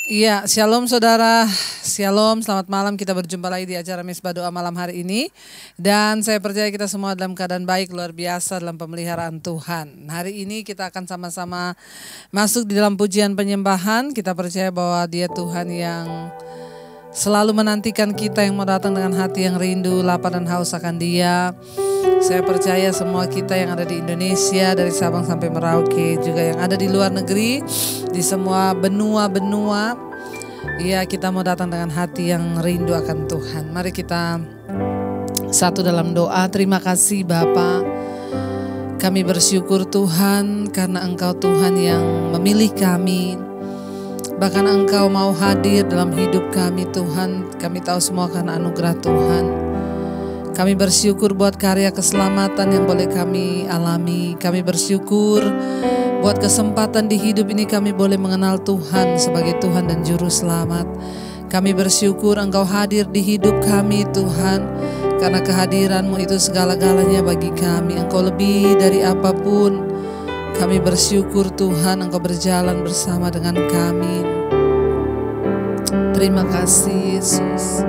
Iya, shalom saudara, shalom, selamat malam. Kita berjumpa lagi di acara Misbah Doa malam hari ini. Dan saya percaya kita semua dalam keadaan baik, luar biasa dalam pemeliharaan Tuhan. Hari ini kita akan sama-sama masuk di dalam pujian penyembahan. Kita percaya bahwa Dia Tuhan yang selalu menantikan kita yang mau datang dengan hati yang rindu, lapar dan haus akan Dia. Saya percaya semua kita yang ada di Indonesia, dari Sabang sampai Merauke, juga yang ada di luar negeri, di semua benua-benua, ya kita mau datang dengan hati yang rindu akan Tuhan. Mari kita satu dalam doa. Terima kasih Bapa, kami bersyukur Tuhan karena Engkau Tuhan yang memilih kami. Bahkan Engkau mau hadir dalam hidup kami Tuhan. Kami tahu semua karena anugerah Tuhan. Kami bersyukur buat karya keselamatan yang boleh kami alami. Kami bersyukur buat kesempatan di hidup ini kami boleh mengenal Tuhan sebagai Tuhan dan Juru Selamat. Kami bersyukur Engkau hadir di hidup kami Tuhan. Karena kehadiran-Mu itu segala-galanya bagi kami. Engkau lebih dari apapun. Kami bersyukur Tuhan Engkau berjalan bersama dengan kami. Terima kasih Yesus.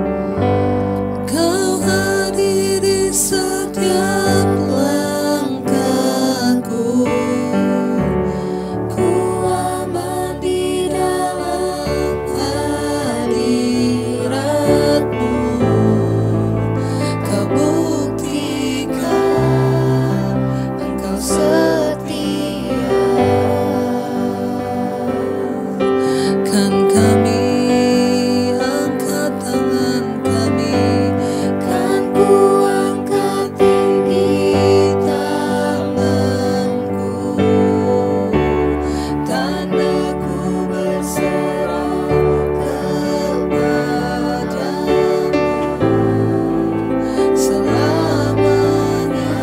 Kau hadir di setiap langkahku. Ku aman di dalam hadirat-Mu. Kau buktikan Engkau setia. Kan kami angkat tangan kami, kan ku angkat tinggi tanganku, tandaku berserah kepadamu selamanya.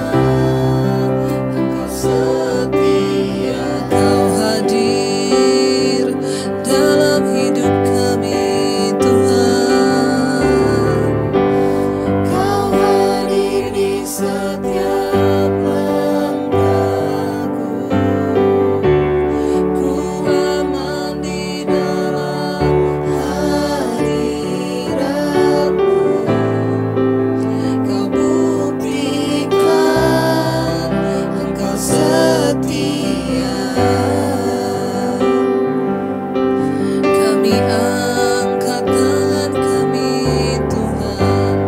Engkau setia, Kau hadir dalam hidup kami Tuhan. Kau hadir di setiap langkahku. Ku aman di dalam hadirat-Mu. Kau buktikan Engkau setia. Kami angkat tangan kami Tuhan,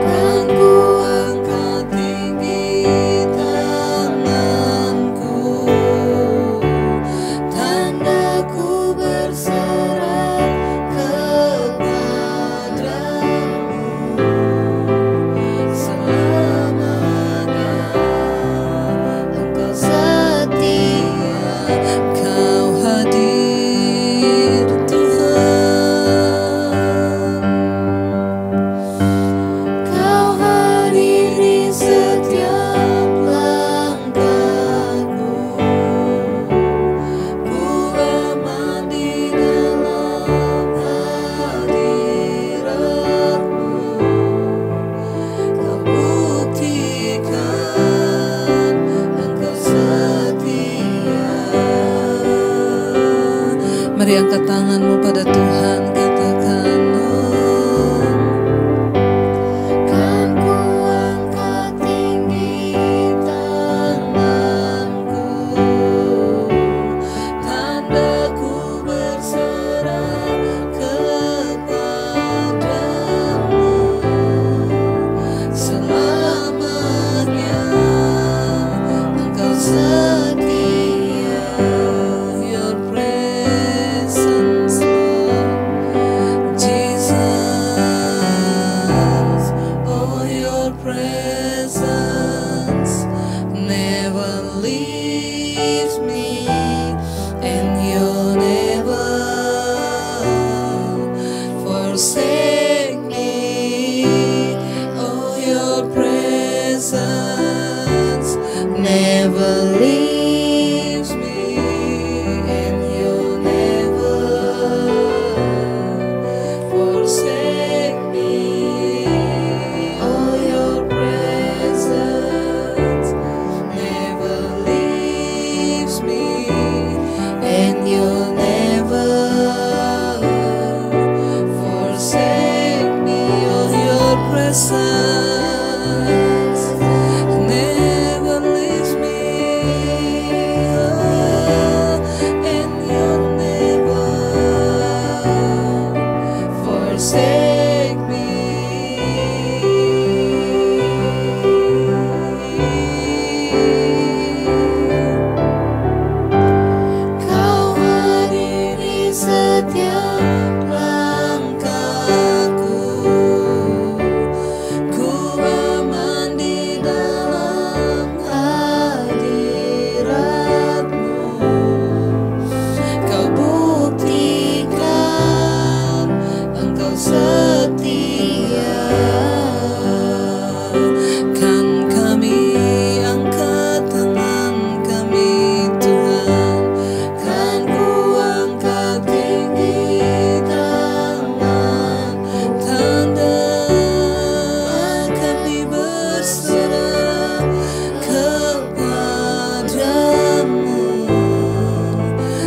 kan ku angkat tinggi tanganku, tandaku berserah kepadamu selamanya. Engkau setia, Kau hadir Tuhan. Kau hadir di setiap langkahku. Ku aman di dalam hadirat-Mu. Kau buktikan Engkau setia. Mari angkat tanganmu pada Tuhan, katakan, kan ku angkat tinggi tanganku, tandaku berserah kepadamu selamanya. Engkau setia. Your presence, Lord,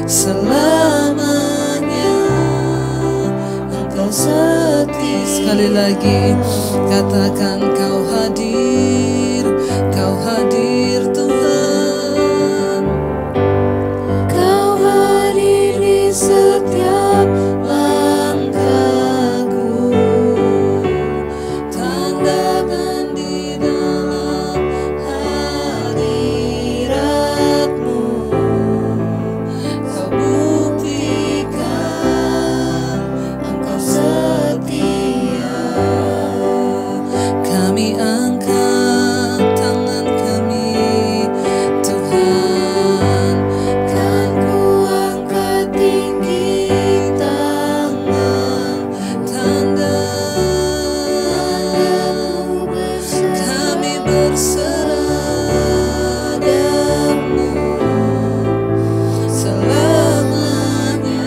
selamanya Engkau setia. Sekali lagi katakan Kau hadir Tuhan. Kau hadir di setiap langkahku, tandakan di dalam hadirat-Mu. Kau buktikan Engkau setia. Kami angkat tangan kami, Tuhan. Kan ku angkat tinggi tangan, tanda kami berserah padamu selamanya.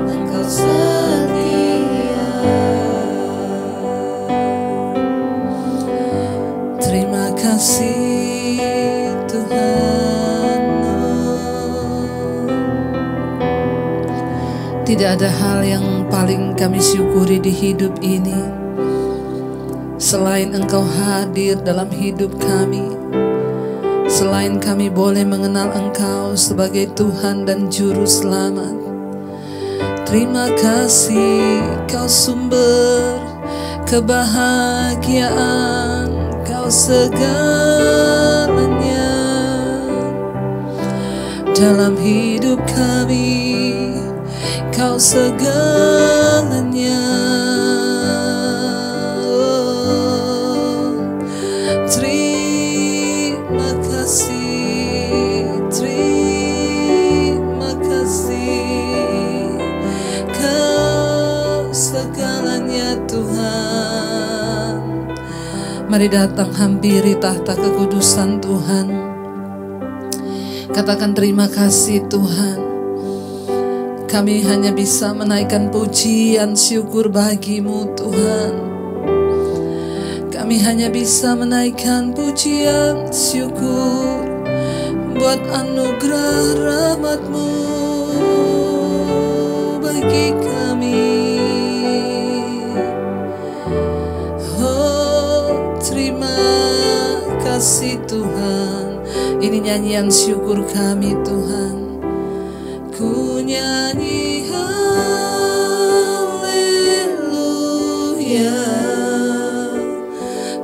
Engkau setia. Terima kasih Tuhan. Tidak ada hal yang paling kami syukuri di hidup ini selain Engkau hadir dalam hidup kami, selain kami boleh mengenal Engkau sebagai Tuhan dan Juru Selamat. Terima kasih Kau sumber kebahagiaan, Kau segalanya dalam hidup kami, Kau segalanya. Terima kasih Kau segalanya Tuhan. Mari datang hampiri tahta kekudusan Tuhan. Katakan terima kasih Tuhan. Kami hanya bisa menaikkan pujian syukur bagi-Mu Tuhan. Kami hanya bisa menaikkan pujian syukur buat anugerah rahmat-Mu bagi kami. Oh, terima kasih Tuhan. Ini nyanyian syukur kami Tuhan. Ku nyanyi haleluya,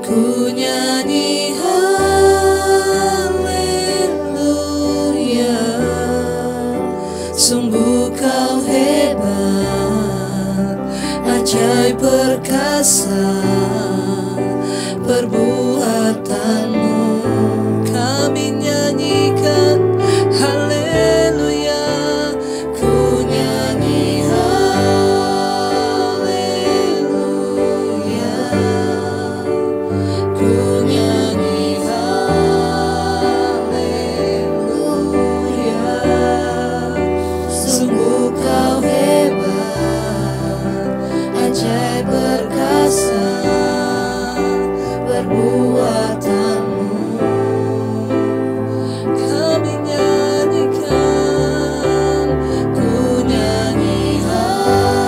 ku nyanyi haleluya. Sungguh Kau hebat, ajaib perkasa perbuatan-Mu. Kami nyanyikan haleluya, ku nyanyi haleluya, ku nyanyi haleluya. Sungguh Kau hebat, ajaib perkasa perbuatan-Mu. Kami nyanyikan, ku nyanyi haleluya,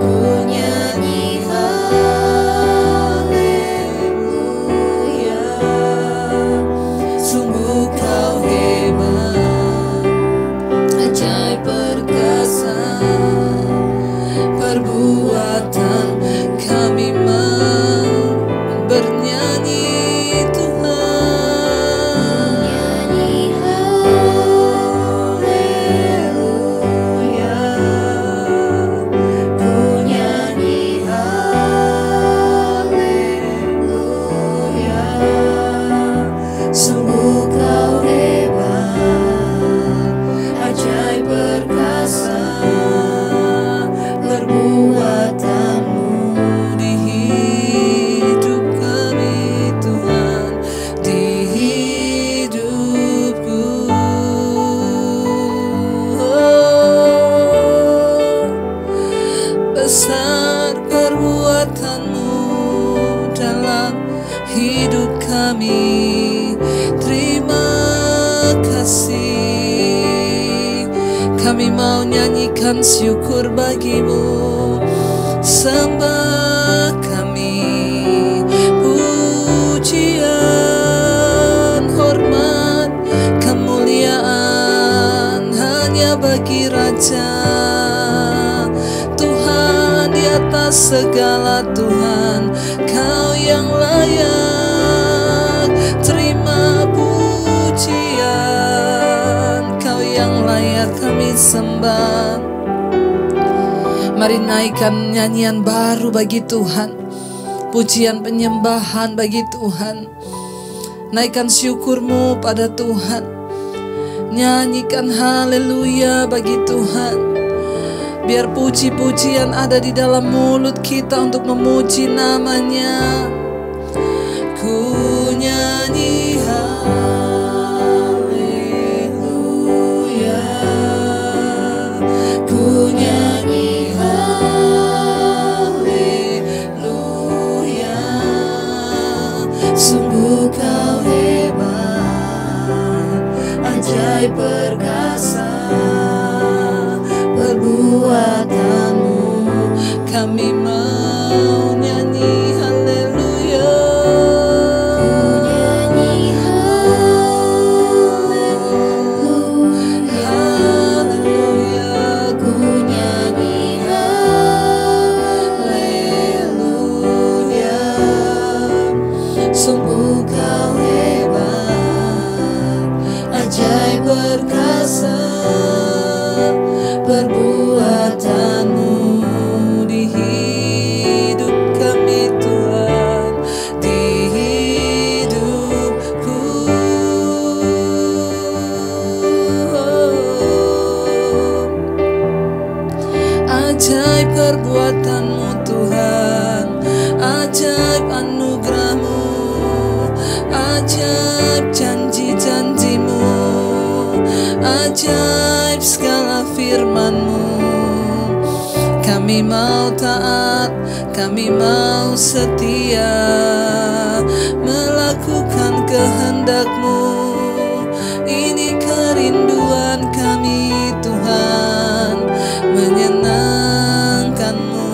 ku nyanyi haleluya. Sungguh Kau hebat, ajaib perkasa perbuatan. Kami mau bernyanyi Tuhan. Nyanyi haleluya, ku nyanyi haleluya. Sungguh Kau hebat, ajaib perkasa perbuatan-Mu di hidup kami Tuhan, di hidupku. Oh, besar perbuatan-Mu dalam hidup kami. mau nyanyikan syukur bagimu, sembah kami, pujian, hormat, kemuliaan hanya bagi Raja. Tuhan di atas segala Tuhan, Kau yang layak terima pujian, Kau yang layak kami sembah. Mari naikkan nyanyian baru bagi Tuhan, pujian penyembahan bagi Tuhan. Naikkan syukurmu pada Tuhan, nyanyikan haleluya bagi Tuhan. Biar puji-pujian ada di dalam mulut kita untuk memuji namanya. Ku nyanyi haleluya, ku nyanyi haleluya. Sungguh Kau hebat, ajaib perkasa perbuatanmu. Kami mau nyanyi haleluya, ku nyanyi haleluya, haleluya, ku nyanyi haleluya. Sungguh Kau hebat, ajaib perkasa perbuatanmu di hidup kami Tuhan, di hidupku. Ajaib perbuatanmu Tuhan, ajaib anugerahmu, ajaib janji-janjimu, ajaib segala firman-Mu. Kami mau taat, kami mau setia, melakukan kehendak-Mu. Ini kerinduan kami Tuhan, menyenangkan-Mu.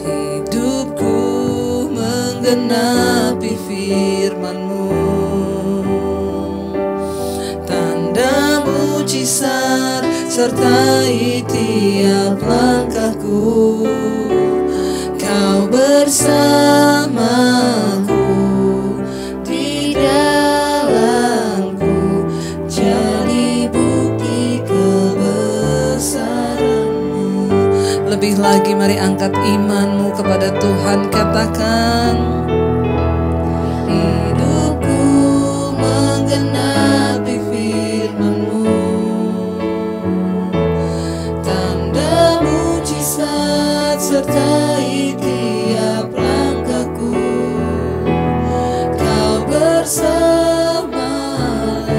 Hidupku menggenapi firman-Mu, tanda mujizat sertai tiap langkahku. Kau bersamaku, di dalamku, jadi bukti kebesaran-Mu. Lebih lagi mari angkat imanmu kepada Tuhan, katakan, hidupku menggenapi firman-Mu, tanda mujizat sertai tiap langkahku. Kau bersamaku,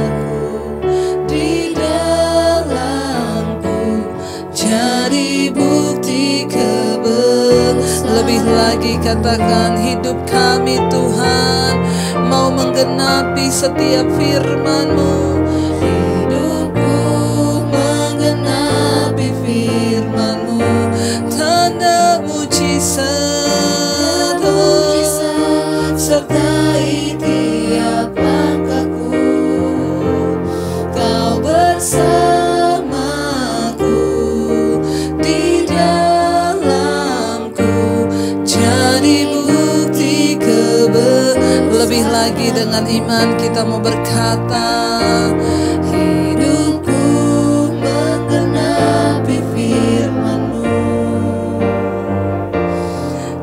di dalamku, jadi bukti kebesaran. Lebih lagi katakan, hidup kami Tuhan mau menggenapi setiap firman-Mu. Hidupku menggenapi firman-Mu, tanda mujizat, sertai tiap langkahku. Kau bersamaku, di dalamku, jadi bukti kebesaran. Lebih lagi dengan iman kita mau berkata, hidupku menggenapi firman-Mu,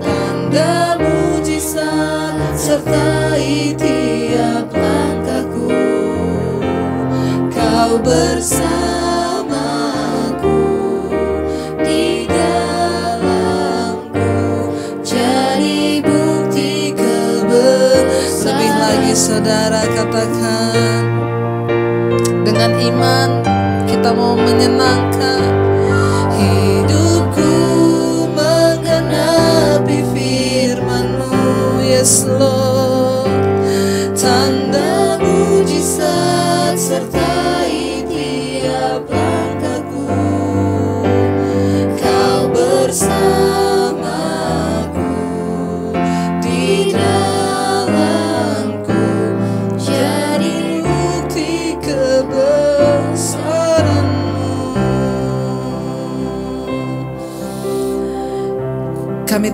tanda mujizat sertai tiap langkahku. Kau bersamaku, di dalamku, jadi bukti kebesaran. Lebih lagi saudara katakan, dengan iman kita mau menyenangkan. Hidupku menggenapi firman-Mu, yes Lord, tanda mujizat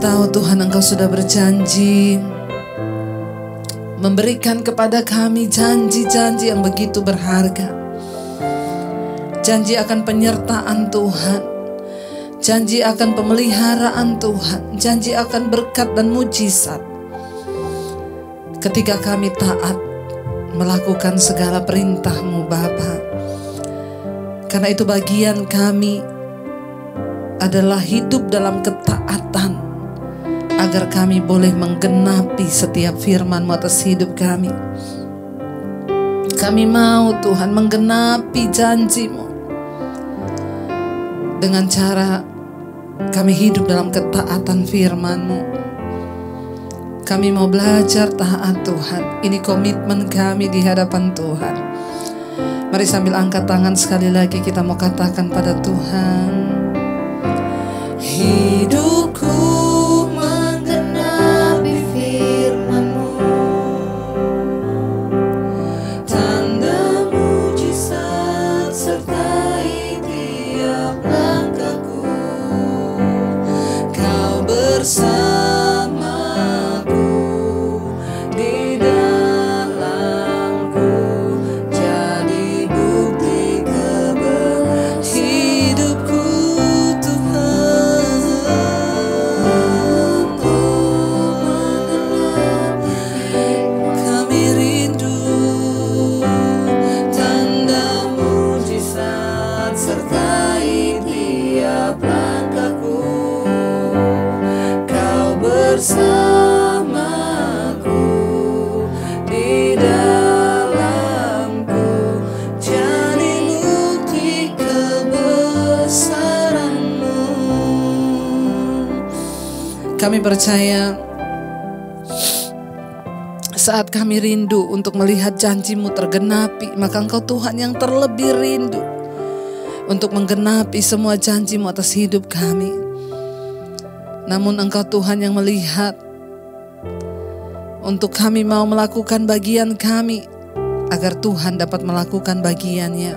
tahu Tuhan Engkau sudah berjanji memberikan kepada kami janji-janji yang begitu berharga. Janji akan penyertaan Tuhan, janji akan pemeliharaan Tuhan, janji akan berkat dan mujizat. Ketika kami taat melakukan segala perintah-Mu Bapa. Karena itu bagian kami adalah hidup dalam ketaatan, agar kami boleh menggenapi setiap firman-Mu atas hidup kami. Kami mau Tuhan menggenapi janji-Mu dengan cara kami hidup dalam ketaatan firman-Mu. Kami mau belajar taat Tuhan. Ini komitmen kami di hadapan Tuhan. Mari sambil angkat tangan sekali lagi kita mau katakan pada Tuhan. Hidupku menggenapi firman-Mu, tanda mujizat sertai tiap langkahku. Kau bersamaku di dalamku, jadi bukti kebenaran hidupku Tuhan. Kami rindu tanda mujizat sertai tiap langkahku. Kau bersamaku di dalamku, jadi bukti kebesaran-Mu. Kami percaya saat kami rindu untuk melihat janji-Mu tergenapi, maka Engkau Tuhan yang terlebih rindu untuk menggenapi semua janji-Mu atas hidup kami. Namun Engkau Tuhan yang melihat untuk kami mau melakukan bagian kami, agar Tuhan dapat melakukan bagiannya.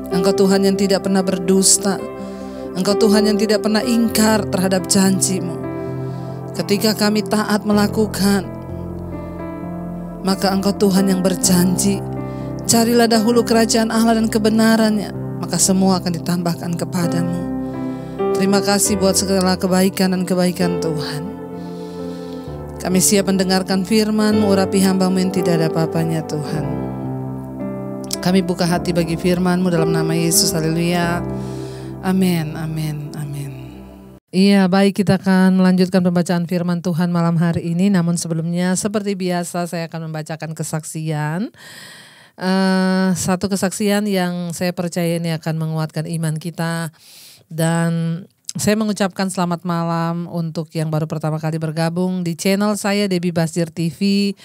Engkau Tuhan yang tidak pernah berdusta, Engkau Tuhan yang tidak pernah ingkar terhadap janji-Mu. Ketika kami taat melakukan, maka Engkau Tuhan yang berjanji, carilah dahulu kerajaan Allah dan kebenarannya, maka semua akan ditambahkan kepadamu. Terima kasih buat segala kebaikan dan kebaikan Tuhan. Kami siap mendengarkan firman-Mu, urapi hamba-Mu yang tidak ada apa-apanya Tuhan. Kami buka hati bagi firman-Mu dalam nama Yesus, haleluya. Amin, amin, amin. Iya, baik, kita akan melanjutkan pembacaan firman Tuhan malam hari ini. Namun sebelumnya seperti biasa saya akan membacakan kesaksian. Satu kesaksian yang saya percaya ini akan menguatkan iman kita. Dan saya mengucapkan selamat malam untuk yang baru pertama kali bergabung di channel saya Debbie Basir TV.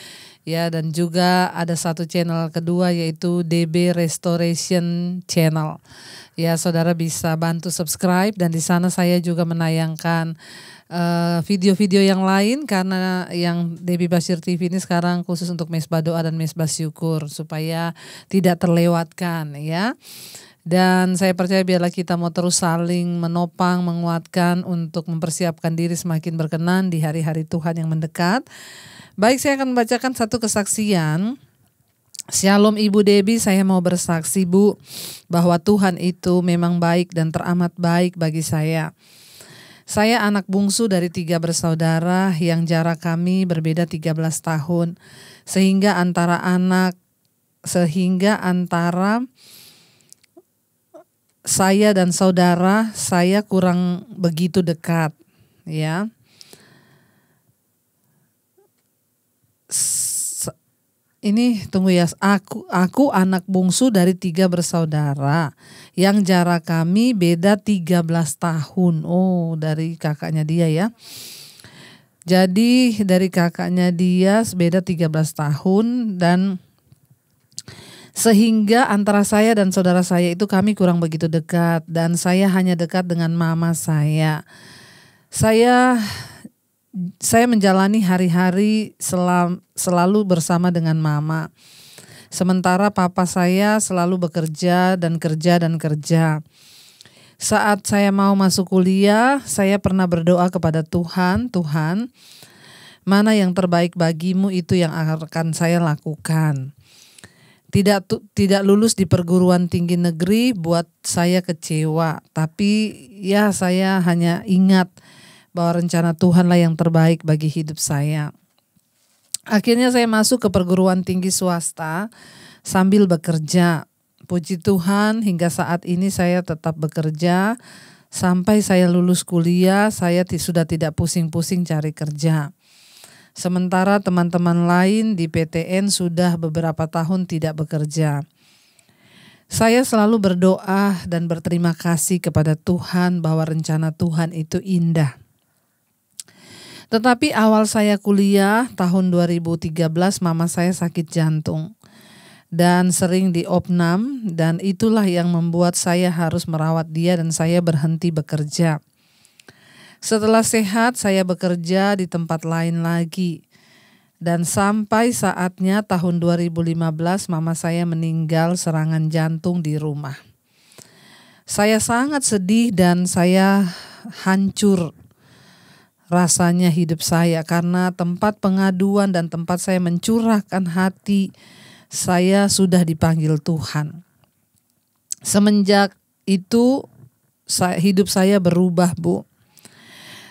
Ya, dan juga ada satu channel kedua yaitu DB Restoration Channel. Ya, saudara bisa bantu subscribe, dan di sana saya juga menayangkan video-video yang lain, karena yang Debbie Basir TV ini sekarang khusus untuk mesbah doa dan mesbah syukur supaya tidak terlewatkan ya. Dan saya percaya biarlah kita mau terus saling menopang, menguatkan untuk mempersiapkan diri semakin berkenan di hari-hari Tuhan yang mendekat. Baik, saya akan membacakan satu kesaksian. Shalom Ibu Debbie, saya mau bersaksi Bu, bahwa Tuhan itu memang baik dan teramat baik bagi saya. Saya anak bungsu dari 3 bersaudara yang jarak kami berbeda 13 tahun. Sehingga antara saya dan saudara saya kurang begitu dekat, ya. Ini tunggu ya, aku anak bungsu dari 3 bersaudara yang jarak kami beda 13 tahun. Oh, dari kakaknya dia ya. Jadi dari kakaknya dia beda 13 tahun, dan sehingga antara saya dan saudara saya itu kami kurang begitu dekat, dan saya hanya dekat dengan mama saya. Saya menjalani hari-hari selalu bersama dengan mama. Sementara papa saya selalu bekerja dan kerja. Saat saya mau masuk kuliah, saya pernah berdoa kepada Tuhan, Tuhan, mana yang terbaik bagimu itu yang akan saya lakukan. Tidak lulus di perguruan tinggi negeri buat saya kecewa, tapi ya saya hanya ingat bahwa rencana Tuhanlah yang terbaik bagi hidup saya. Akhirnya saya masuk ke perguruan tinggi swasta sambil bekerja. Puji Tuhan, hingga saat ini saya tetap bekerja. Sampai saya lulus kuliah, saya sudah tidak pusing-pusing cari kerja. Sementara teman-teman lain di PTN sudah beberapa tahun tidak bekerja. Saya selalu berdoa dan berterima kasih kepada Tuhan bahwa rencana Tuhan itu indah. Tetapi awal saya kuliah tahun 2013, mama saya sakit jantung dan sering diopnam, dan itulah yang membuat saya harus merawat dia dan saya berhenti bekerja. Setelah sehat, saya bekerja di tempat lain lagi. Dan sampai saatnya tahun 2015, mama saya meninggal serangan jantung di rumah. Saya sangat sedih dan saya hancur rasanya hidup saya karena tempat pengaduan dan tempat saya mencurahkan hati saya sudah dipanggil Tuhan. Semenjak itu hidup saya berubah, Bu.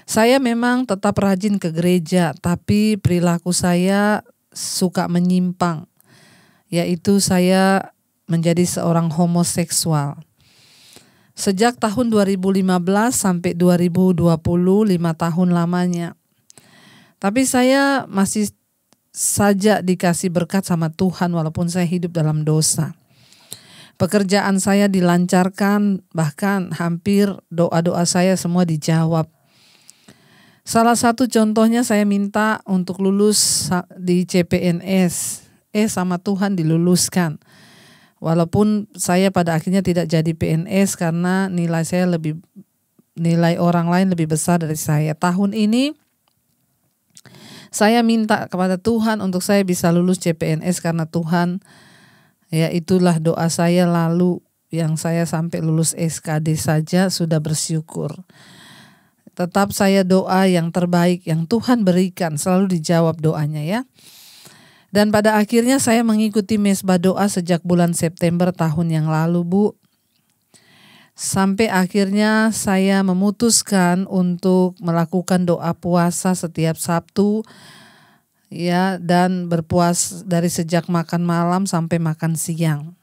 Saya memang tetap rajin ke gereja, tapi perilaku saya suka menyimpang, yaitu saya menjadi seorang homoseksual. Sejak tahun 2015 sampai 2020, 5 tahun lamanya. Tapi saya masih saja dikasih berkat sama Tuhan walaupun saya hidup dalam dosa. Pekerjaan saya dilancarkan, bahkan hampir doa-doa saya semua dijawab. Salah satu contohnya saya minta untuk lulus di CPNS. Sama Tuhan diluluskan. Walaupun saya pada akhirnya tidak jadi PNS karena nilai orang lain lebih besar dari saya. Tahun ini saya minta kepada Tuhan untuk saya bisa lulus CPNS karena Tuhan, ya itulah doa saya lalu yang saya sampai lulus SKD saja sudah bersyukur. Tetap saya doa yang terbaik yang Tuhan berikan, selalu dijawab doanya ya. Dan pada akhirnya saya mengikuti mesbah doa sejak bulan September tahun yang lalu, Bu. Sampai akhirnya saya memutuskan untuk melakukan doa puasa setiap Sabtu ya, dan berpuas dari sejak makan malam sampai makan siang.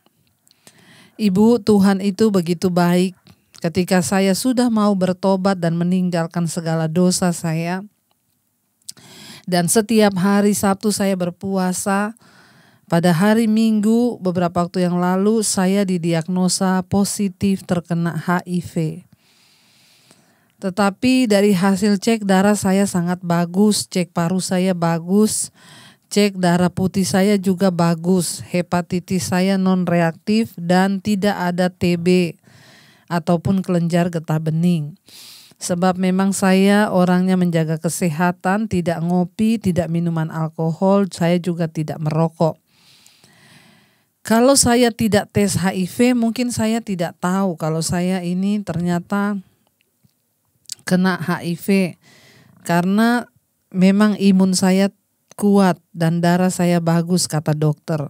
Ibu, Tuhan itu begitu baik. Ketika saya sudah mau bertobat dan meninggalkan segala dosa saya, dan setiap hari Sabtu saya berpuasa, pada hari Minggu beberapa waktu yang lalu saya didiagnosa positif terkena HIV. Tetapi dari hasil cek darah saya sangat bagus, cek paru saya bagus, cek darah putih saya juga bagus, hepatitis saya non-reaktif dan tidak ada TB ataupun kelenjar getah bening. Sebab memang saya orangnya menjaga kesehatan, tidak ngopi, tidak minuman alkohol, saya juga tidak merokok. Kalau saya tidak tes HIV, mungkin saya tidak tahu kalau saya ini ternyata kena HIV. Karena memang imun saya kuat dan darah saya bagus, kata dokter.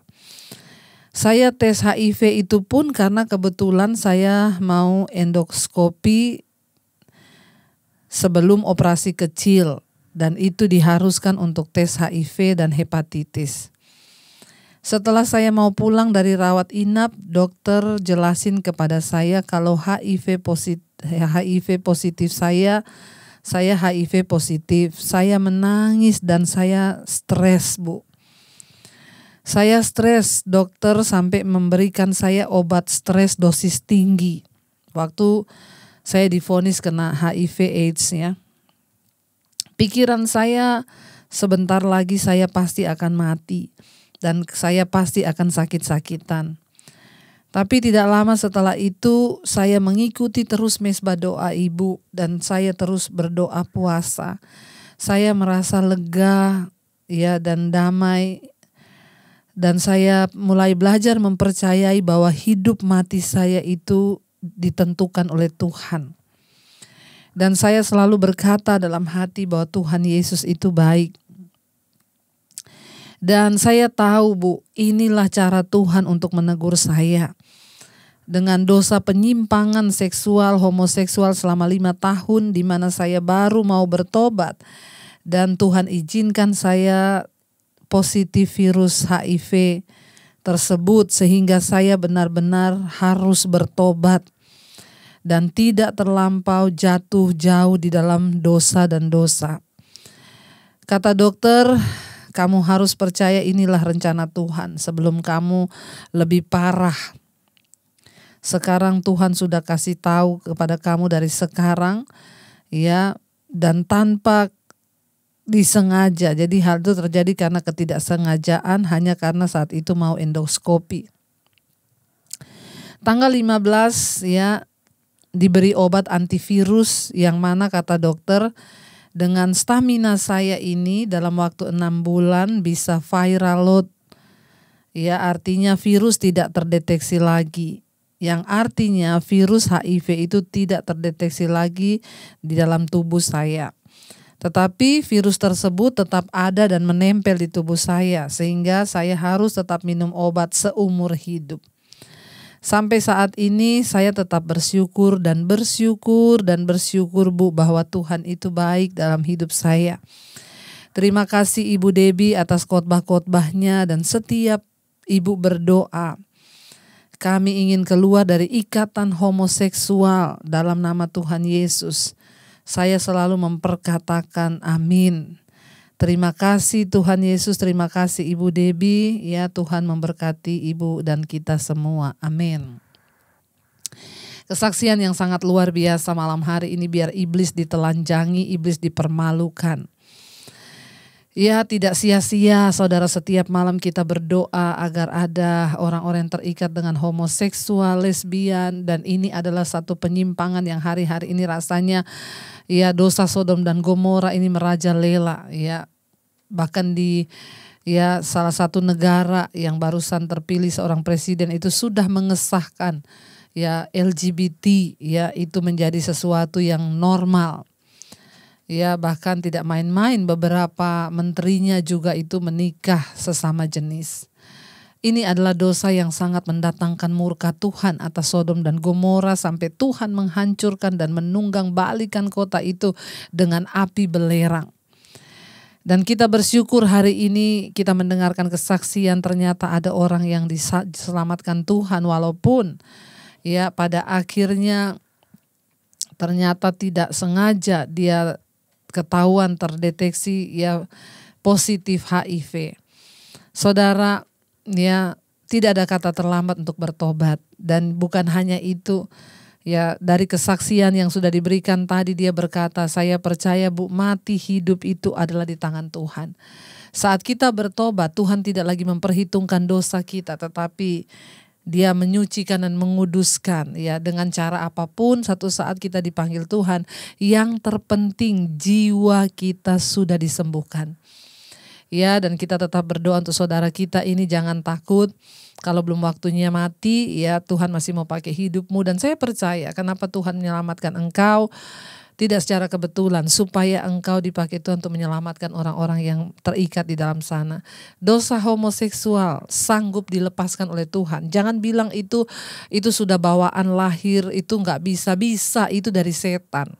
Saya tes HIV itu pun karena kebetulan saya mau endoskopi sebelum operasi kecil dan itu diharuskan untuk tes HIV dan hepatitis. Setelah saya mau pulang dari rawat inap, dokter jelasin kepada saya kalau HIV positif saya HIV positif. Saya menangis dan saya stres, Bu. Saya stres, dokter sampai memberikan saya obat stres dosis tinggi. Waktu saya divonis kena HIV AIDS ya. Pikiran saya sebentar lagi saya pasti akan mati dan saya pasti akan sakit-sakitan. Tapi tidak lama setelah itu saya mengikuti terus mesbah doa Ibu dan saya terus berdoa puasa. Saya merasa lega ya dan damai. Dan saya mulai belajar mempercayai bahwa hidup mati saya itu ditentukan oleh Tuhan. Dan saya selalu berkata dalam hati bahwa Tuhan Yesus itu baik. Dan saya tahu Bu, inilah cara Tuhan untuk menegur saya. Dengan dosa penyimpangan seksual, homoseksual selama 5 tahun di mana saya baru mau bertobat. Dan Tuhan izinkan saya positif virus HIV tersebut sehingga saya benar-benar harus bertobat. Dan tidak terlampau jatuh jauh di dalam dosa dan dosa. Kata dokter, kamu harus percaya inilah rencana Tuhan sebelum kamu lebih parah. Sekarang Tuhan sudah kasih tahu kepada kamu dari sekarang, ya, dan tanpa disengaja. Jadi hal itu terjadi karena ketidaksengajaan, hanya karena saat itu mau endoskopi. Tanggal 15 ya diberi obat antivirus yang mana kata dokter dengan stamina saya ini dalam waktu 6 bulan bisa viral load. Ya, artinya virus tidak terdeteksi lagi. Yang artinya virus HIV itu tidak terdeteksi lagi di dalam tubuh saya. Tetapi virus tersebut tetap ada dan menempel di tubuh saya sehingga saya harus tetap minum obat seumur hidup. Sampai saat ini saya tetap bersyukur Bu bahwa Tuhan itu baik dalam hidup saya. Terima kasih Ibu Debbie atas khotbah-khotbahnya dan setiap Ibu berdoa. Kami ingin keluar dari ikatan homoseksual dalam nama Tuhan Yesus. Saya selalu memperkatakan amin. Terima kasih Tuhan Yesus, terima kasih Ibu Debbie. Ya, Tuhan memberkati Ibu dan kita semua. Amin. Kesaksian yang sangat luar biasa malam hari ini, biar iblis ditelanjangi, iblis dipermalukan. Ya, tidak sia-sia saudara, setiap malam kita berdoa agar ada orang-orang yang terikat dengan homoseksual, lesbian, dan ini adalah satu penyimpangan yang hari-hari ini rasanya ya dosa Sodom dan Gomora ini merajalela ya. Bahkan di ya salah satu negara yang barusan terpilih seorang presiden itu sudah mengesahkan ya LGBT ya itu menjadi sesuatu yang normal. Ya, bahkan tidak main-main, beberapa menterinya juga itu menikah sesama jenis. Ini adalah dosa yang sangat mendatangkan murka Tuhan atas Sodom dan Gomora sampai Tuhan menghancurkan dan menunggang balikan kota itu dengan api belerang. Dan kita bersyukur hari ini kita mendengarkan kesaksian ternyata ada orang yang diselamatkan Tuhan walaupun ya pada akhirnya ternyata tidak sengaja dia ketahuan terdeteksi ya positif HIV. Saudara, ya tidak ada kata terlambat untuk bertobat. Dan bukan hanya itu, ya dari kesaksian yang sudah diberikan tadi dia berkata, saya percaya Bu, mati hidup itu adalah di tangan Tuhan. Saat kita bertobat, Tuhan tidak lagi memperhitungkan dosa kita, tetapi Dia menyucikan dan menguduskan ya dengan cara apapun. Satu saat kita dipanggil Tuhan, yang terpenting jiwa kita sudah disembuhkan. Ya, dan kita tetap berdoa untuk saudara kita ini, jangan takut. Kalau belum waktunya mati, ya Tuhan masih mau pakai hidupmu. Dan saya percaya kenapa Tuhan menyelamatkan engkau tidak secara kebetulan, supaya engkau dipakai Tuhan untuk menyelamatkan orang-orang yang terikat di dalam sana. Dosa homoseksual sanggup dilepaskan oleh Tuhan. Jangan bilang itu sudah bawaan lahir, itu nggak bisa itu dari setan.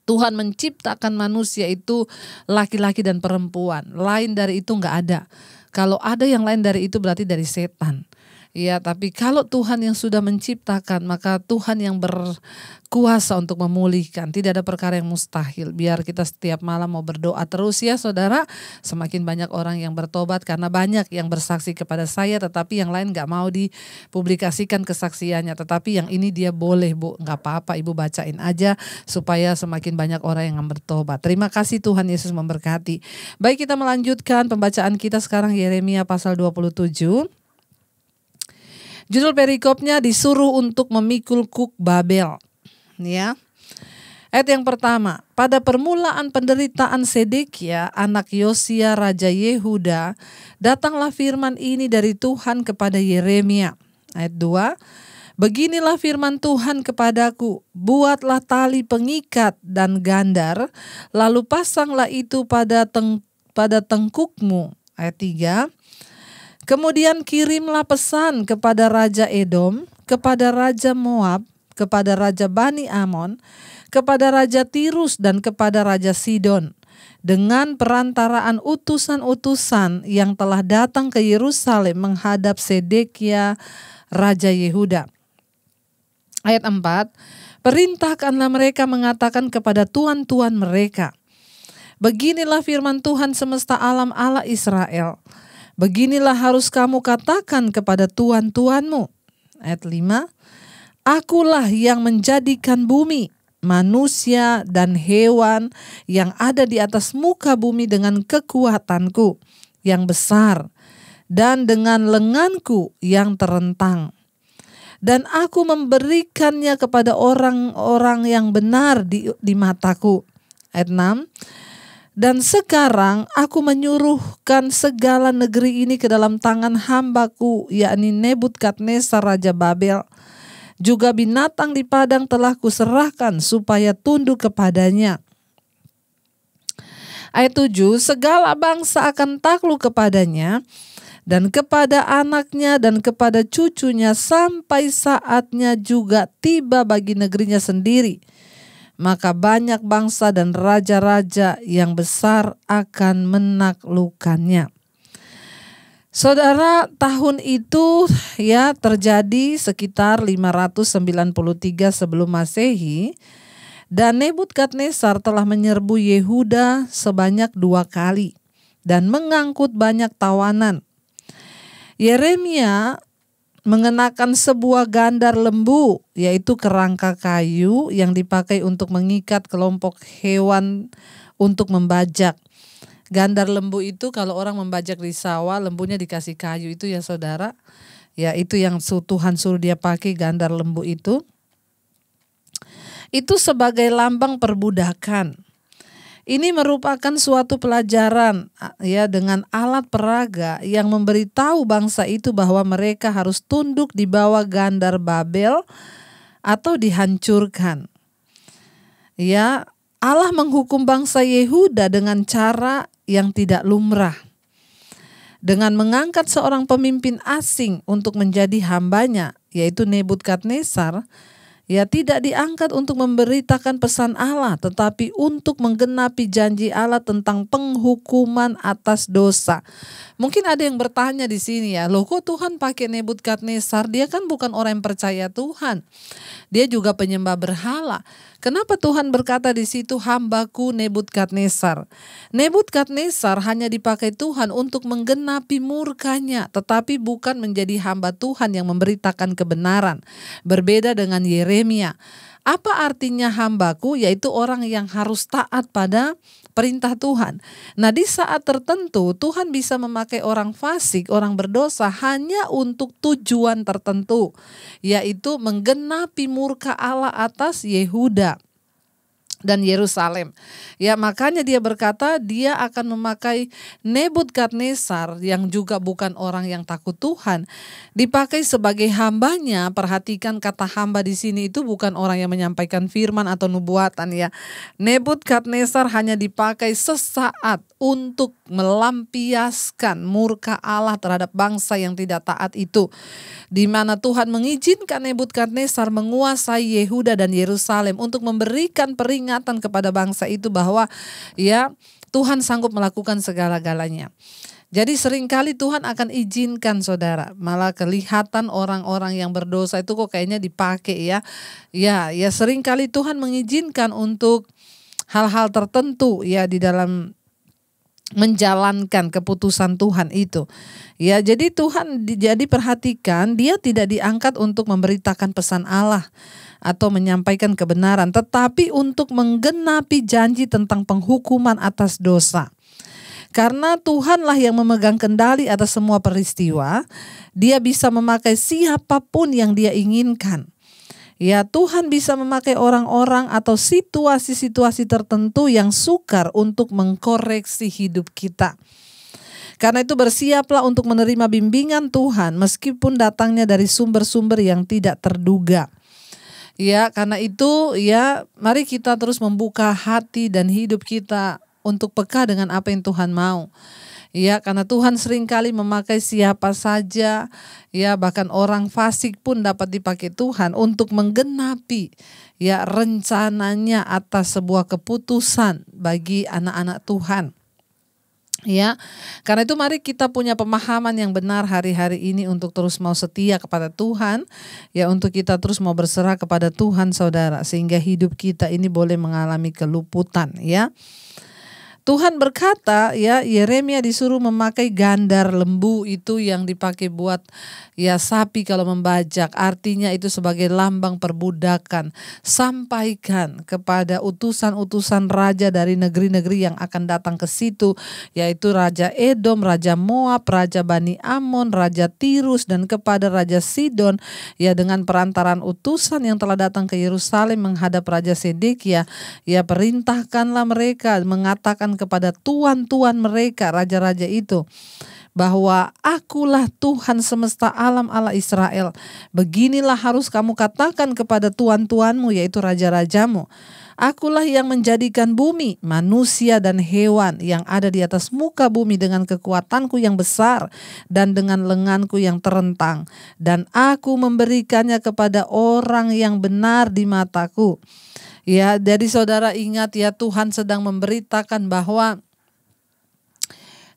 Tuhan menciptakan manusia itu laki-laki dan perempuan. Lain dari itu nggak ada. Kalau ada yang lain dari itu berarti dari setan. Ya, tapi kalau Tuhan yang sudah menciptakan, maka Tuhan yang berkuasa untuk memulihkan. Tidak ada perkara yang mustahil. Biar kita setiap malam mau berdoa terus ya saudara. Semakin banyak orang yang bertobat karena banyak yang bersaksi kepada saya, tetapi yang lain gak mau dipublikasikan kesaksiannya. Tetapi yang ini dia boleh Bu, gak apa-apa Ibu bacain aja supaya semakin banyak orang yang bertobat. Terima kasih, Tuhan Yesus memberkati. Baik, kita melanjutkan pembacaan kita sekarang Yeremia pasal 27. Judul perikopnya disuruh untuk memikul kuk Babel. Ya. Ayat yang pertama, pada permulaan penderitaan Sedekia, anak Yosia Raja Yehuda, datanglah firman ini dari Tuhan kepada Yeremia. Ayat 2, Beginilah firman Tuhan kepadaku, buatlah tali pengikat dan gandar, lalu pasanglah itu pada tengkukmu. Ayat 3. Kemudian kirimlah pesan kepada Raja Edom, kepada Raja Moab, kepada Raja Bani Amon, kepada Raja Tirus dan kepada Raja Sidon, dengan perantaraan utusan-utusan yang telah datang ke Yerusalem menghadap Sedekia Raja Yehuda. Ayat 4, perintahkanlah mereka mengatakan kepada tuan-tuan mereka, beginilah firman Tuhan semesta alam Allah Israel, beginilah harus kamu katakan kepada tuan-tuanmu. Ayat 5, akulah yang menjadikan bumi, manusia dan hewan yang ada di atas muka bumi dengan kekuatanku yang besar dan dengan lenganku yang terentang. Dan aku memberikannya kepada orang-orang yang benar di mataku. Ayat 6. Dan sekarang aku menyuruhkan segala negeri ini ke dalam tangan hambaku, yakni Nebukadnezar Raja Babel. Juga binatang di padang telah kuserahkan supaya tunduk kepadanya. Ayat 7. Segala bangsa akan takluk kepadanya, dan kepada anaknya dan kepada cucunya, sampai saatnya juga tiba bagi negerinya sendiri. Maka banyak bangsa dan raja-raja yang besar akan menaklukkannya. Saudara, tahun itu ya terjadi sekitar 593 sebelum Masehi, dan Nebukadnezar telah menyerbu Yehuda sebanyak 2 kali dan mengangkut banyak tawanan. Yeremia mengenakan sebuah gandar lembu, yaitu kerangka kayu yang dipakai untuk mengikat kelompok hewan untuk membajak. Gandar lembu itu kalau orang membajak di sawah, lembunya dikasih kayu itu ya saudara. Ya itu yang Tuhan suruh dia pakai, gandar lembu itu. Itu sebagai lambang perbudakan. Ini merupakan suatu pelajaran ya dengan alat peraga yang memberitahu bangsa itu bahwa mereka harus tunduk di bawah gandar Babel atau dihancurkan. Ya, Allah menghukum bangsa Yehuda dengan cara yang tidak lumrah. Dengan mengangkat seorang pemimpin asing untuk menjadi hambanya, yaitu Nebukadnezar. Ya, tidak diangkat untuk memberitakan pesan Allah, tetapi untuk menggenapi janji Allah tentang penghukuman atas dosa. Mungkin ada yang bertanya di sini ya, loh kok Tuhan pakai Nebukadnezar? Dia kan bukan orang yang percaya Tuhan. Dia juga penyembah berhala. Kenapa Tuhan berkata di situ hambaku Nebukadnezar? Nebukadnezar hanya dipakai Tuhan untuk menggenapi murkanya, tetapi bukan menjadi hamba Tuhan yang memberitakan kebenaran. Berbeda dengan Yeremia. Apa artinya hambaku? Yaitu orang yang harus taat pada perintah Tuhan. Nah, di saat tertentu Tuhan bisa memakai orang fasik, orang berdosa hanya untuk tujuan tertentu, yaitu menggenapi murka Allah atas Yehuda dan Yerusalem. Ya, makanya dia berkata dia akan memakai Nebukadnezar yang juga bukan orang yang takut Tuhan, dipakai sebagai hambanya. Perhatikan kata hamba di sini itu bukan orang yang menyampaikan firman atau nubuatan ya. Nebukadnezar hanya dipakai sesaat untuk melampiaskan murka Allah terhadap bangsa yang tidak taat itu, di mana Tuhan mengizinkan Nebukadnezar menguasai Yehuda dan Yerusalem untuk memberikan peringatan kepada bangsa itu bahwa ya Tuhan sanggup melakukan segala-galanya. Jadi seringkali Tuhan akan izinkan saudara, malah kelihatan orang-orang yang berdosa itu kok kayaknya dipakai ya. Ya seringkali Tuhan mengizinkan untuk hal-hal tertentu ya di dalam menjalankan keputusan Tuhan itu. Ya, jadi Tuhan jadi perhatikan, dia tidak diangkat untuk memberitakan pesan Allah atau menyampaikan kebenaran, tetapi untuk menggenapi janji tentang penghukuman atas dosa. Karena Tuhanlah yang memegang kendali atas semua peristiwa, dia bisa memakai siapapun yang dia inginkan. Ya, Tuhan bisa memakai orang-orang atau situasi-situasi tertentu yang sukar untuk mengkoreksi hidup kita. Karena itu bersiaplah untuk menerima bimbingan Tuhan meskipun datangnya dari sumber-sumber yang tidak terduga. Ya, karena itu ya mari kita terus membuka hati dan hidup kita untuk peka dengan apa yang Tuhan mau. Ya, karena Tuhan seringkali memakai siapa saja, ya bahkan orang fasik pun dapat dipakai Tuhan untuk menggenapi ya rencananya atas sebuah keputusan bagi anak-anak Tuhan. Ya, karena itu mari kita punya pemahaman yang benar hari-hari ini untuk terus mau setia kepada Tuhan, ya untuk kita terus mau berserah kepada Tuhan saudara, sehingga hidup kita ini boleh mengalami keluputan ya. Tuhan berkata ya, Yeremia disuruh memakai gandar lembu itu yang dipakai buat ya sapi kalau membajak. Artinya itu sebagai lambang perbudakan. Sampaikan kepada utusan-utusan raja dari negeri-negeri yang akan datang ke situ, yaitu Raja Edom, Raja Moab, Raja Bani Amon, Raja Tirus, dan kepada Raja Sidon, ya dengan perantaran utusan yang telah datang ke Yerusalem menghadap Raja Sedekia, ya perintahkanlah mereka mengatakan kepada tuan-tuan mereka, raja-raja itu, bahwa akulah Tuhan semesta alam Allah Israel. Beginilah harus kamu katakan kepada tuan-tuanmu, yaitu raja-rajamu. Akulah yang menjadikan bumi, manusia dan hewan yang ada di atas muka bumi dengan kekuatanku yang besar dan dengan lenganku yang terentang. Dan aku memberikannya kepada orang yang benar di mataku. Ya, jadi saudara ingat ya, Tuhan sedang memberitakan bahwa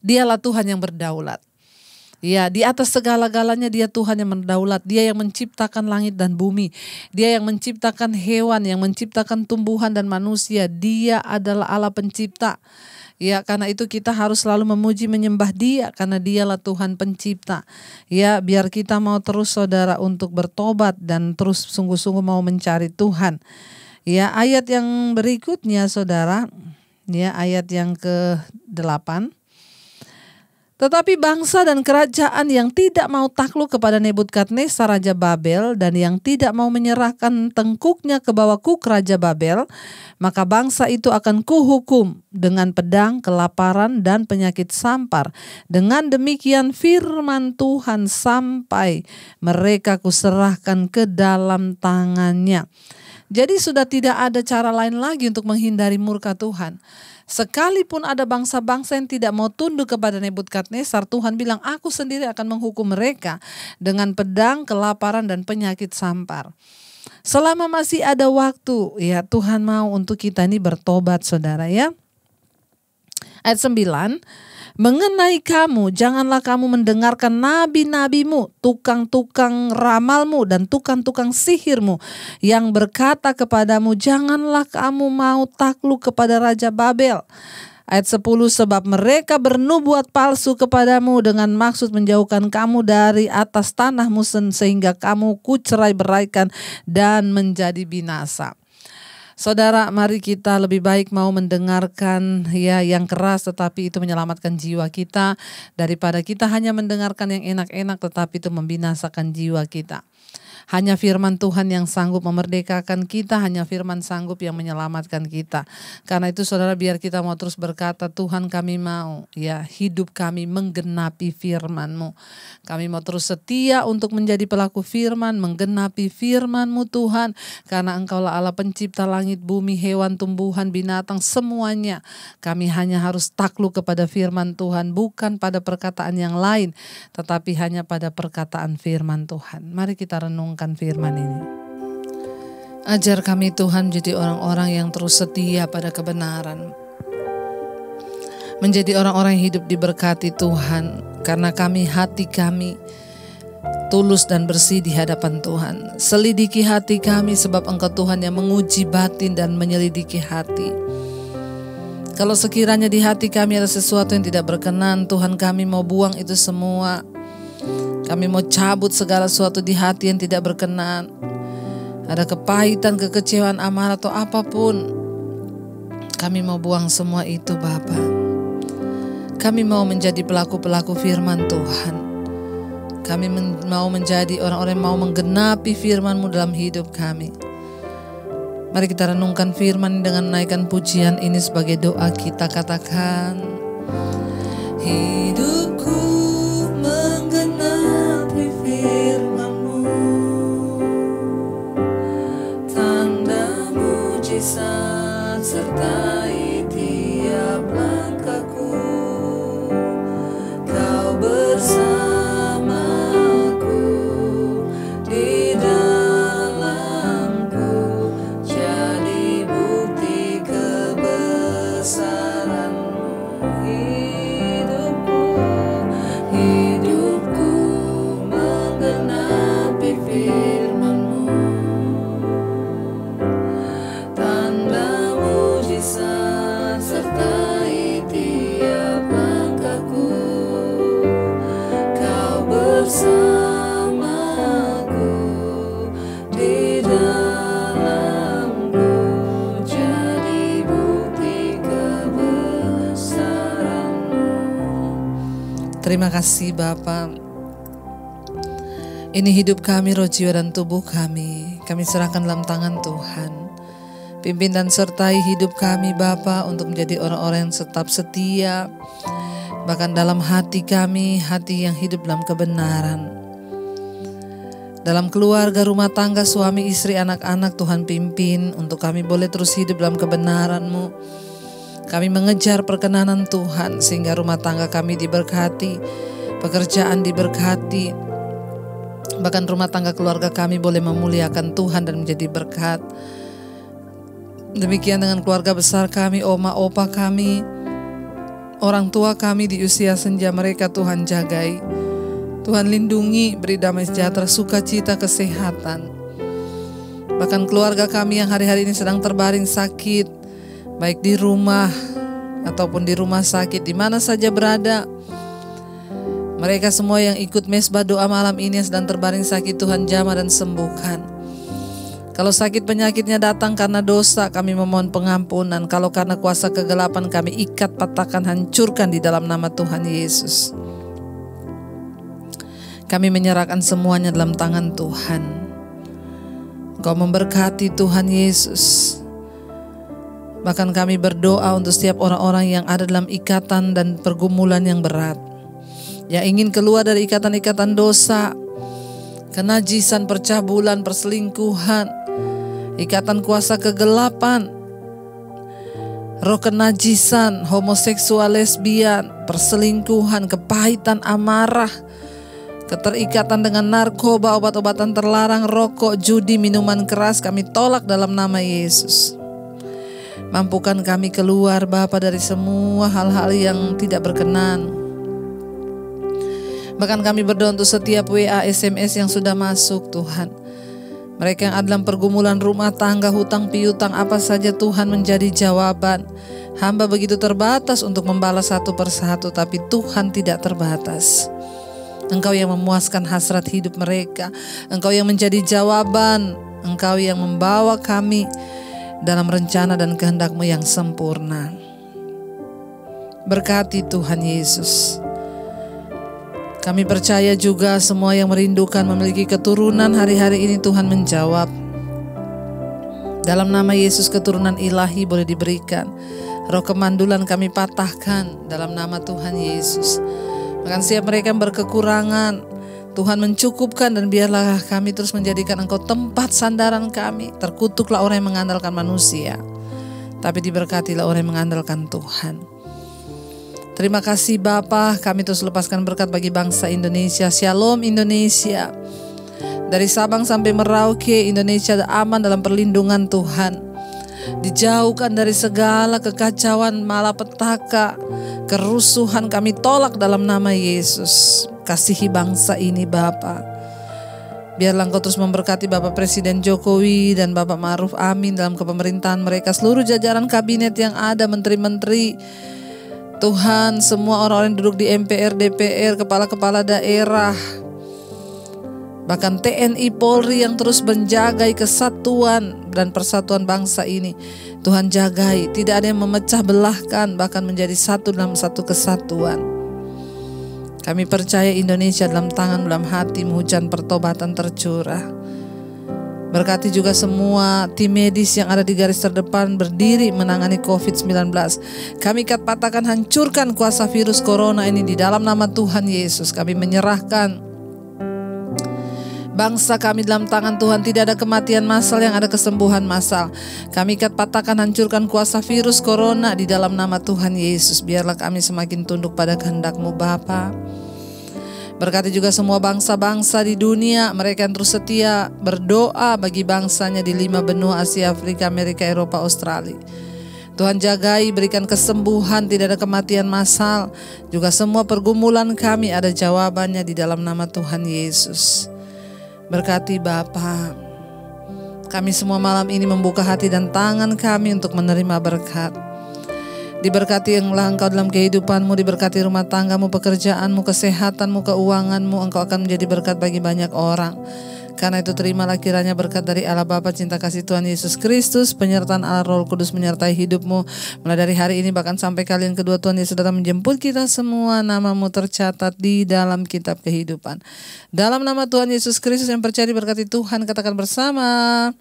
Dialah Tuhan yang berdaulat. Ya, di atas segala-galanya Dia Tuhan yang berdaulat. Dia yang menciptakan langit dan bumi. Dia yang menciptakan hewan, yang menciptakan tumbuhan dan manusia. Dia adalah Allah pencipta. Ya, karena itu kita harus selalu memuji menyembah Dia karena Dialah Tuhan pencipta. Ya, biar kita mau terus saudara untuk bertobat dan terus sungguh-sungguh mau mencari Tuhan. Ya, ayat yang berikutnya saudara, ya ayat yang ke-8. Tetapi bangsa dan kerajaan yang tidak mau takluk kepada Nebukadnezar Raja Babel dan yang tidak mau menyerahkan tengkuknya ke bawah kuk Raja Babel, maka bangsa itu akan kuhukum dengan pedang, kelaparan, dan penyakit sampar. Dengan demikian firman Tuhan sampai mereka kuserahkan ke dalam tangannya. Jadi sudah tidak ada cara lain lagi untuk menghindari murka Tuhan. Sekalipun ada bangsa-bangsa yang tidak mau tunduk kepada Nebukadnezar, Tuhan bilang, aku sendiri akan menghukum mereka dengan pedang, kelaparan, dan penyakit sampar. Selama masih ada waktu, ya Tuhan mau untuk kita ini bertobat saudara ya. Ayat 9. Mengenai kamu, janganlah kamu mendengarkan nabi-nabimu, tukang-tukang ramalmu dan tukang-tukang sihirmu yang berkata kepadamu, janganlah kamu mau takluk kepada Raja Babel. Ayat 10, sebab mereka bernubuat palsu kepadamu dengan maksud menjauhkan kamu dari atas tanahmu sehingga kamu kucerai beraikan dan menjadi binasa. Saudara, mari kita lebih baik mau mendengarkan ya yang keras tetapi itu menyelamatkan jiwa kita daripada kita hanya mendengarkan yang enak-enak tetapi itu membinasakan jiwa kita. Hanya firman Tuhan yang sanggup memerdekakan kita, hanya firman sanggup yang menyelamatkan kita. Karena itu saudara, biar kita mau terus berkata, Tuhan kami mau ya hidup kami menggenapi firman-Mu. Kami mau terus setia untuk menjadi pelaku firman, menggenapi firman-Mu Tuhan. Karena Engkaulah Allah pencipta langit, bumi, hewan, tumbuhan, binatang, semuanya. Kami hanya harus takluk kepada firman Tuhan, bukan pada perkataan yang lain, tetapi hanya pada perkataan firman Tuhan. Mari kita renungkan firman ini. Ajar kami Tuhan menjadi orang-orang yang terus setia pada kebenaran. Menjadi orang-orang yang hidup diberkati Tuhan. Karena hati kami tulus dan bersih di hadapan Tuhan. Selidiki hati kami sebab Engkau Tuhan yang menguji batin dan menyelidiki hati. Kalau sekiranya di hati kami ada sesuatu yang tidak berkenan, Tuhan kami mau buang itu semua. Kami mau cabut segala sesuatu di hati yang tidak berkenan. Ada kepahitan, kekecewaan, amarah atau apapun. Kami mau buang semua itu Bapa. Kami mau menjadi pelaku-pelaku firman Tuhan. Kami mau menjadi orang-orang yang mau menggenapi firman-Mu dalam hidup kami. Mari kita renungkan firman dengan menaikkan pujian ini sebagai doa kita. Katakan, hidupku Terima kasih Bapa. Ini hidup kami, roh, jiwa, dan tubuh kami. Kami serahkan dalam tangan Tuhan. Pimpin dan sertai hidup kami Bapa untuk menjadi orang-orang yang tetap setia. Bahkan dalam hati kami, hati yang hidup dalam kebenaran. Dalam keluarga, rumah tangga, suami, istri, anak-anak, Tuhan pimpin untuk kami boleh terus hidup dalam kebenaran-Mu. Kami mengejar perkenanan Tuhan sehingga rumah tangga kami diberkati, pekerjaan diberkati. Bahkan rumah tangga keluarga kami boleh memuliakan Tuhan dan menjadi berkat. Demikian dengan keluarga besar kami, oma, opa kami, orang tua kami di usia senja mereka, Tuhan jagai. Tuhan lindungi, beri damai sejahtera, sukacita, kesehatan. Bahkan keluarga kami yang hari-hari ini sedang terbaring sakit, baik di rumah ataupun di rumah sakit, di mana saja berada. Mereka semua yang ikut mesbah doa malam ini yang sedang terbaring sakit, Tuhan jamah dan sembuhkan. Kalau sakit penyakitnya datang karena dosa, kami memohon pengampunan. Kalau karena kuasa kegelapan, kami ikat, patahkan, hancurkan di dalam nama Tuhan Yesus. Kami menyerahkan semuanya dalam tangan Tuhan. Engkau memberkati Tuhan Yesus. Bahkan kami berdoa untuk setiap orang-orang yang ada dalam ikatan dan pergumulan yang berat, yang ingin keluar dari ikatan-ikatan dosa, kenajisan, percabulan, perselingkuhan, ikatan kuasa kegelapan, roh kenajisan, homoseksual, lesbian, perselingkuhan, kepahitan, amarah, keterikatan dengan narkoba, obat-obatan terlarang, rokok, judi, minuman keras, kami tolak dalam nama Yesus. Mampukan kami keluar Bapa dari semua hal-hal yang tidak berkenan. Bahkan kami berdoa untuk setiap WA, SMS yang sudah masuk Tuhan. Mereka yang ada dalam pergumulan rumah tangga, hutang piutang, apa saja Tuhan menjadi jawaban. Hamba begitu terbatas untuk membalas satu persatu, tapi Tuhan tidak terbatas. Engkau yang memuaskan hasrat hidup mereka. Engkau yang menjadi jawaban. Engkau yang membawa kami dalam rencana dan kehendak-Mu yang sempurna. Berkati Tuhan Yesus. Kami percaya juga semua yang merindukan memiliki keturunan hari-hari ini Tuhan menjawab. Dalam nama Yesus keturunan ilahi boleh diberikan. Roh kemandulan kami patahkan dalam nama Tuhan Yesus. Bahkan setiap mereka yang berkekurangan, Tuhan mencukupkan, dan biarlah kami terus menjadikan Engkau tempat sandaran kami. Terkutuklah orang yang mengandalkan manusia, tapi diberkatilah orang yang mengandalkan Tuhan. Terima kasih Bapa, kami terus lepaskan berkat bagi bangsa Indonesia. Shalom Indonesia. Dari Sabang sampai Merauke, Indonesia aman dalam perlindungan Tuhan. Dijauhkan dari segala kekacauan, malapetaka, kerusuhan, kami tolak dalam nama Yesus. Kasihi bangsa ini Bapa. Biarlah Engkau terus memberkati Bapak Presiden Jokowi dan Bapak Ma'ruf Amin dalam kepemerintahan mereka, seluruh jajaran kabinet yang ada, menteri-menteri, Tuhan, semua orang-orang yang duduk di MPR, DPR, kepala-kepala daerah, bahkan TNI, Polri yang terus menjagai kesatuan dan persatuan bangsa ini. Tuhan jagai, tidak ada yang memecah belahkan, bahkan menjadi satu dalam satu kesatuan. Kami percaya Indonesia dalam tangan, dalam hati, hujan pertobatan tercurah. Berkati juga semua tim medis yang ada di garis terdepan berdiri menangani COVID-19. Kami ikat, patahkan, hancurkan kuasa virus corona ini di dalam nama Tuhan Yesus. Kami menyerahkan bangsa kami dalam tangan Tuhan. Tidak ada kematian massal, yang ada kesembuhan massal. Kami ikat, patahkan, hancurkan kuasa virus corona di dalam nama Tuhan Yesus. Biarlah kami semakin tunduk pada kehendak-Mu Bapa. Berkati juga semua bangsa-bangsa di dunia, mereka yang terus setia berdoa bagi bangsanya di 5 benua Asia, Afrika, Amerika, Eropa, Australia. Tuhan jagai, berikan kesembuhan, tidak ada kematian massal. Juga semua pergumulan kami ada jawabannya di dalam nama Tuhan Yesus. Berkati Bapa. Kami semua malam ini membuka hati dan tangan kami untuk menerima berkat. Diberkati Engkau dalam kehidupanmu, diberkati rumah tanggamu, pekerjaanmu, kesehatanmu, keuanganmu. Engkau akan menjadi berkat bagi banyak orang. Karena itu terimalah kiranya berkat dari Allah Bapa, cinta kasih Tuhan Yesus Kristus, penyertaan Allah Roh Kudus menyertai hidupmu. Mulai dari hari ini bahkan sampai kalian kedua Tuhan Yesus datang menjemput kita semua, namamu tercatat di dalam kitab kehidupan. Dalam nama Tuhan Yesus Kristus yang percaya diberkati Tuhan, katakan bersama.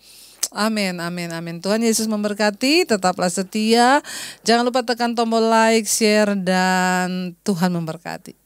Amin, amin, amin. Tuhan Yesus memberkati, tetaplah setia. Jangan lupa tekan tombol like, share, dan Tuhan memberkati.